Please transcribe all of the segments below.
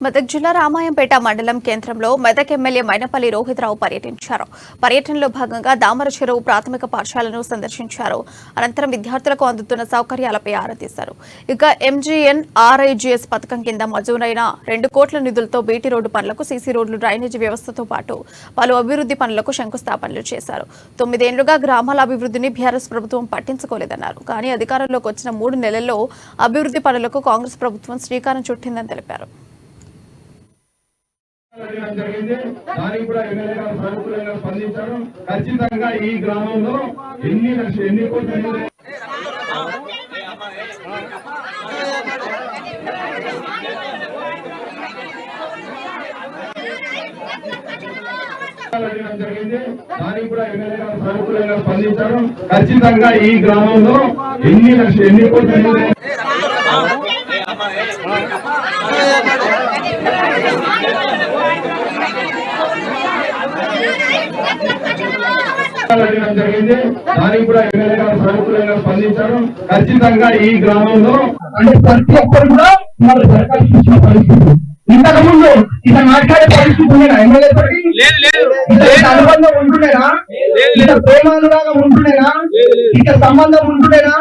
మెదక్ జిల్లా రామాయంపేట మండలం కేంద్రంలో మెదక్ ఎమ్మెల్యే మైనపల్లి రోహితరావు పర్యటించారు. పర్యటనలో భాగంగా దామర చెరువు ప్రాథమిక పాఠశాలను సందర్శించారు. అనంతరం విద్యార్థులకు అందుతున్న సౌకర్యాలపై ఆరా తీశారు. ఇక MGNRIGS పథకం కింద మంజూరైన 2 కోట్ల నిధులతో బీటీ రోడ్డు పనులకు, సీసీ రోడ్లు, డ్రైనేజీ వ్యవస్థతో పాటు పలు అభివృద్ధి పనులకు శంకుస్థాపనలు చేశారు. 9 ఏళ్లుగా గ్రామాల అభివృద్ధిని బీఆర్ఎస్ ప్రభుత్వం పట్టించుకోలేదన్నారు. కానీ అధికారంలోకి వచ్చిన 3 నెలల్లో అభివృద్ధి పనులకు కాంగ్రెస్ ప్రభుత్వం శ్రీకారం చుట్టిందని తెలిపారు. దానికి కూడా ఎమ్మెల్యే గారు సానుకూలంగా స్పందించారు. ఖచ్చితంగా ఈ గ్రామంలో ఎన్ని కోట్లు జరిగింది. దానికి కూడా ఎమ్మెల్యే గారు సానుకూలంగా స్పందించారు. ఖచ్చితంగా ఈ గ్రామంలో ఎన్ని కోట్లు జరిగింది. దానికి కూడా ఎమ్మెల్యే గారు సానుకూలంగా స్పందించారు. ఖచ్చితంగా ఈ గ్రామంలో అంటే ప్రతి ఒక్కరు కూడా మన దరఖాస్తు ఇచ్చిన పరిస్థితి. ఇంతకు ముందు ఇక మాట్లాడే పరిస్థితి ఉండేనా? ఎమ్మెల్యే తోటి అనుబంధం ఉంటుండేనా? ఇక ప్రేమానురాగం ఉంటుండేనా? ఇక సంబంధం ఉంటుండేనా?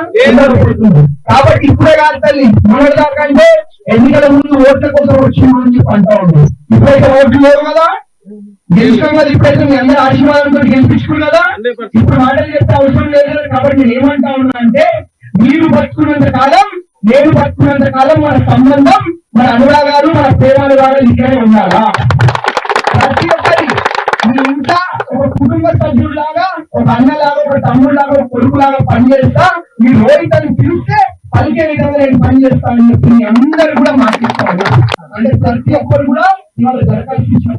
కాబట్టి ఇప్పుడే కాదు తల్లి, మొన్నటి దాకా అంటే ఎన్నికల ముందు ఓట్ల కోసం వచ్చిందని చెప్పి అంటా ఉంది. ఇప్పుడైతే ఓట్లు లేవు కదా, గెలిచాం కదా. ఇప్పుడైతే మీ అందరూ ఆశీర్వాదంతో గెలిపించుకున్నారు కదా, ఇప్పుడు మాటలు చెప్తే అవసరం లేదు కదా. కాబట్టి నేను ఏమంటా ఉన్నా అంటే, మీరు బతుకున్నంత కాలం, నేను బతుకున్నంత కాలం మన సంబంధం, మన అనురాగాలు, మన ప్రేమానురాగాలు ఇక్కడే ఉండాలా? ప్రతి ఒక్కరి మీ ఇంట్లో ఒక కుటుంబ సభ్యుల్లాగా, ఒక అన్నలాగా, ఒక తమ్ముళ్లాగా, ఒక కొడుకులాగా పనిచేస్తా. మీ రోహితని పిలిస్తే పలికే విధంగా నేను పనిచేస్తానని చెప్పి అందరూ కూడా మాటిస్తాను. అంటే ప్రతి ఒక్కరు కూడా ఇవాళ దరఖాస్తు